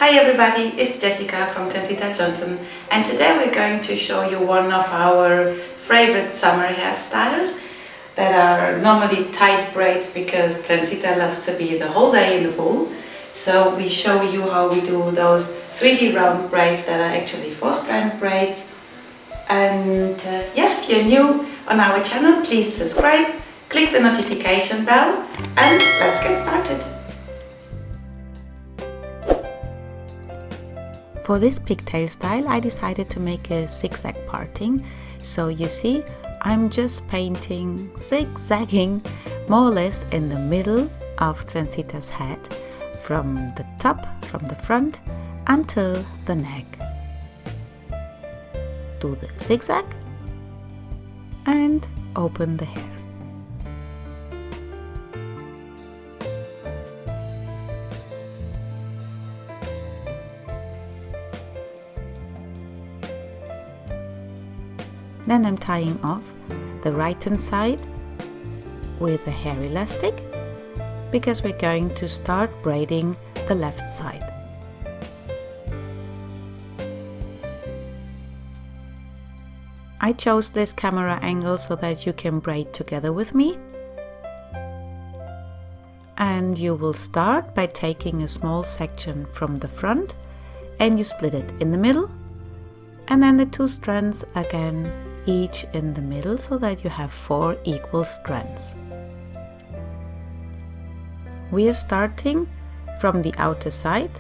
Hi everybody, it's Jessica from TrenCita Johnson, and today we're going to show you one of our favorite summer hairstyles that are normally tight braids because TrenCita loves to be the whole day in the pool. So we show you how we do those 3D round braids that are actually 4-strand braids. And yeah, if you're new on our channel, please subscribe, click the notification bell, and let's get started. For this pigtail style, I decided to make a zigzag parting. So you see, I'm just painting, zigzagging, more or less in the middle of TrenCita's head, from the top, from the front, until the neck. Do the zigzag and open the hair. Then I'm tying off the right hand side with a hair elastic because we're going to start braiding the left side. I chose this camera angle so that you can braid together with me. And you will start by taking a small section from the front and you split it in the middle, and then the 2 strands again, each in the middle, so that you have 4 equal strands. We are starting from the outer side.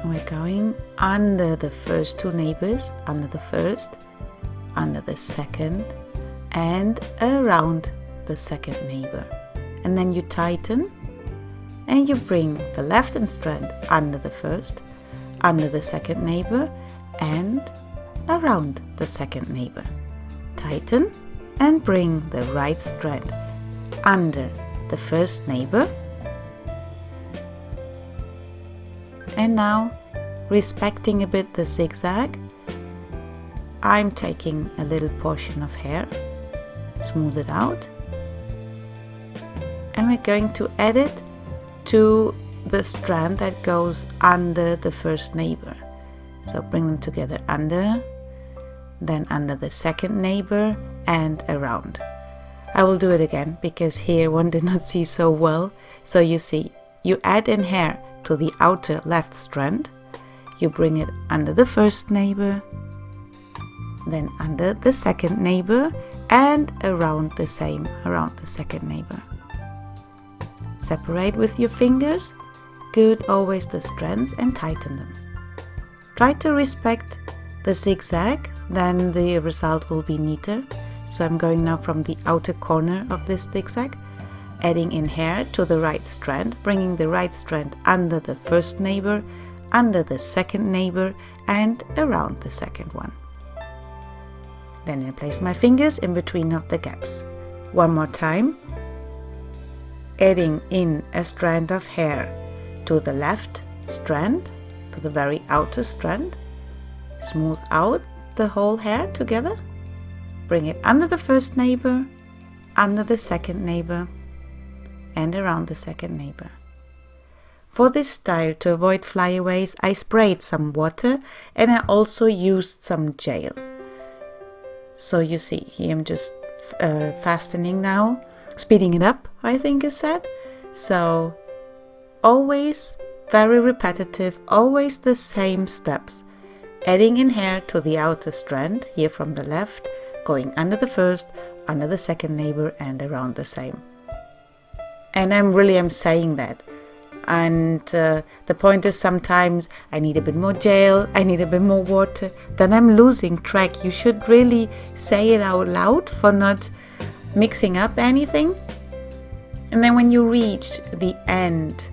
We're going under the first 2 neighbors, under the first, under the second, and around the second neighbor. And then you tighten and you bring the left hand strand under the first, under the second neighbor, and around the second neighbor. Tighten and bring the right strand under the first neighbor. And now, respecting a bit the zigzag, I'm taking a little portion of hair, smooth it out, and we're going to add it to the strand that goes under the first neighbor. So bring them together under, then under the second neighbor, and around. I will do it again because here one did not see so well. So you see, you add in hair to the outer left strand, you bring it under the first neighbor, then under the second neighbor, and around the same, around the second neighbor. Separate with your fingers, good, always the strands, and tighten them. Try to respect the zigzag, then the result will be neater. So I'm going now from the outer corner of this zigzag, adding in hair to the right strand, bringing the right strand under the first neighbor, under the second neighbor, and around the second one. Then I place my fingers in between of the gaps. One more time, adding in a strand of hair to the left strand, to the very outer strand, smooth out the whole hair together, bring it under the first neighbor, under the second neighbor, and around the second neighbor. For this style, to avoid flyaways, I sprayed some water and I also used some gel. So you see, here I'm just fastening now, speeding it up, I think is said. So always very repetitive, always the same steps. Adding in hair to the outer strand, here from the left, going under the first, under the second neighbor, and around the same. And I'm saying that. And the point is, sometimes I need a bit more gel, I need a bit more water, then I'm losing track. You should really say it out loud for not mixing up anything. And then when you reach the end,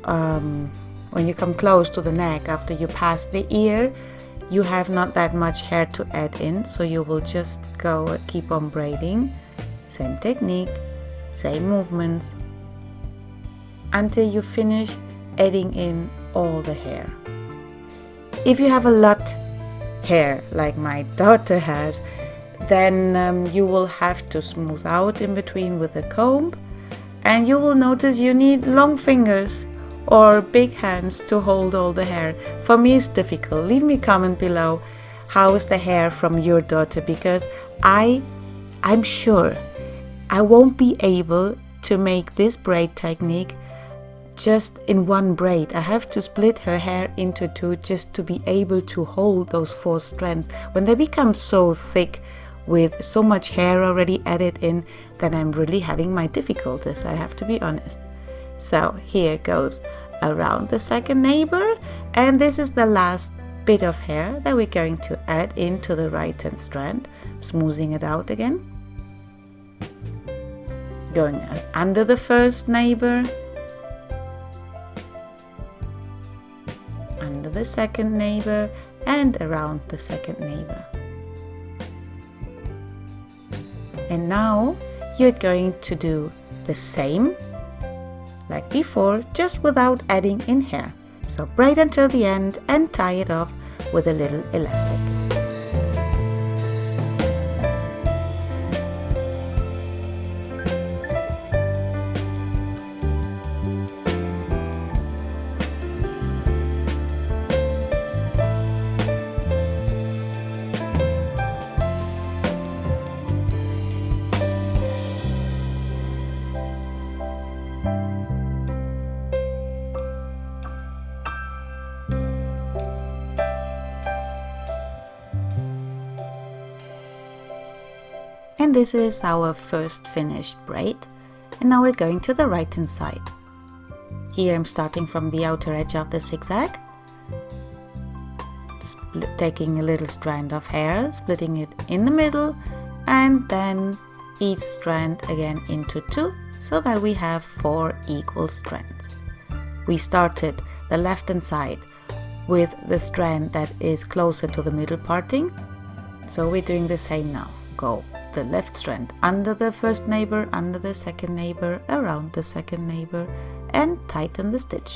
when you come close to the neck after you pass the ear, you have not that much hair to add in, so you will just keep on braiding, same technique, same movements, until you finish adding in all the hair. If you have a lot hair like my daughter has, then you will have to smooth out in between with a comb And you will notice you need long fingers or big hands to hold all the hair. For me it's difficult. Leave me a comment below how is the hair from your daughter, because I'm sure I won't be able to make this braid technique just in one braid. I have to split her hair into two just to be able to hold those 4 strands. When they become so thick with so much hair already added in, then I'm really having my difficulties, I have to be honest. So here goes around the second neighbor, and this is the last bit of hair that we're going to add into the right hand strand, smoothing it out again. Going under the first neighbor, under the second neighbor, and around the second neighbor. And now you're going to do the same like before, just without adding in hair. So braid until the end and tie it off with a little elastic. And this is our first finished braid, and now we're going to the right hand side. Here I'm starting from the outer edge of the zigzag, taking a little strand of hair, splitting it in the middle, and then each strand again into 2, so that we have 4 equal strands. We started the left hand side with the strand that is closer to the middle parting, so we're doing the same now. Go the left strand under the first neighbor, under the second neighbor, around the second neighbor, and tighten the stitch.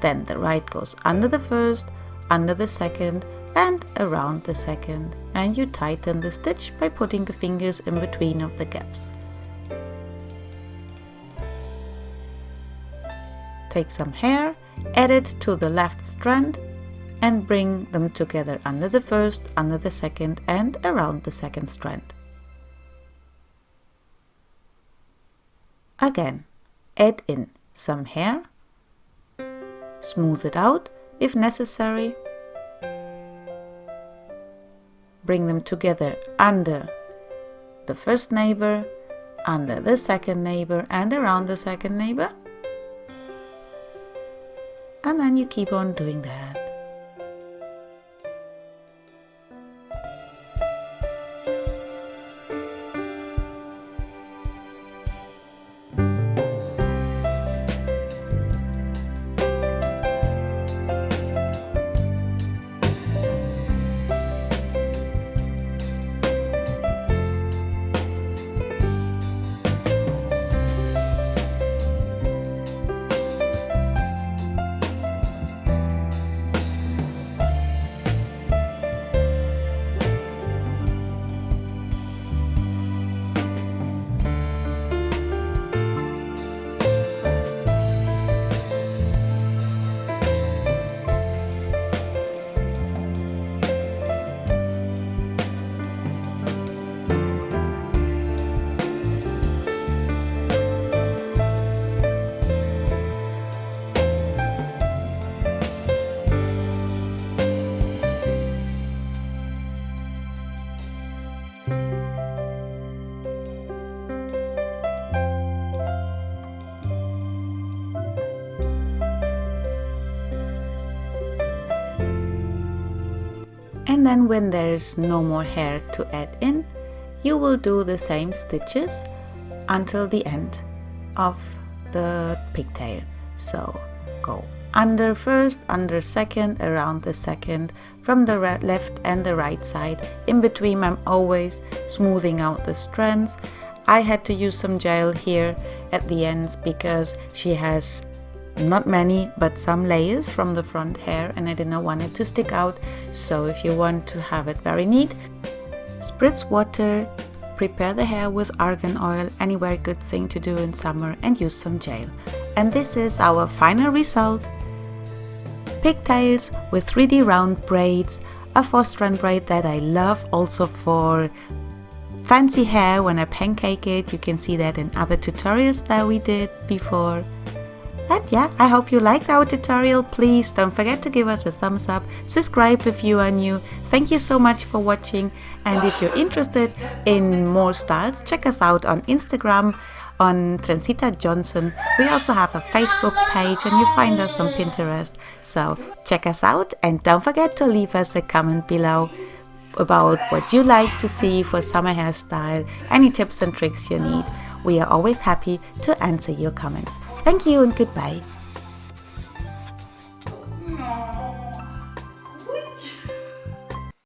Then the right goes under the first, under the second, and around the second, and you tighten the stitch by putting the fingers in between of the gaps. Take some hair, add it to the left strand, and bring them together under the first, under the second, and around the second strand. Again, add in some hair, smooth it out if necessary, bring them together under the first neighbor, under the second neighbor, and around the second neighbor, and then you keep on doing that. And then when there is no more hair to add in, you will do the same stitches until the end of the pigtail. So go under first, under second, around the second, from the left and the right side. In between I'm always smoothing out the strands. I had to use some gel here at the ends because she has not many but some layers from the front hair and I did not want it to stick out. So if you want to have it very neat, spritz water prepare the hair with argan oil, any very good thing to do in summer, and use some gel. And this is our final result. Pigtails with 3D round braids, a 4-strand braid that I love also for fancy hair when I pancake it. You can see that in other tutorials that we did before. And yeah, I hope you liked our tutorial. Please don't forget to give us a thumbs up, subscribe if you are new. Thank you so much for watching, and if you're interested in more styles, check us out on Instagram on TrenCita Johnson. We also have a Facebook page, and you find us on Pinterest. So check us out, and don't forget to leave us a comment below about what you like to see for summer hairstyle, any tips and tricks you need. We are always happy to answer your comments. Thank you and goodbye.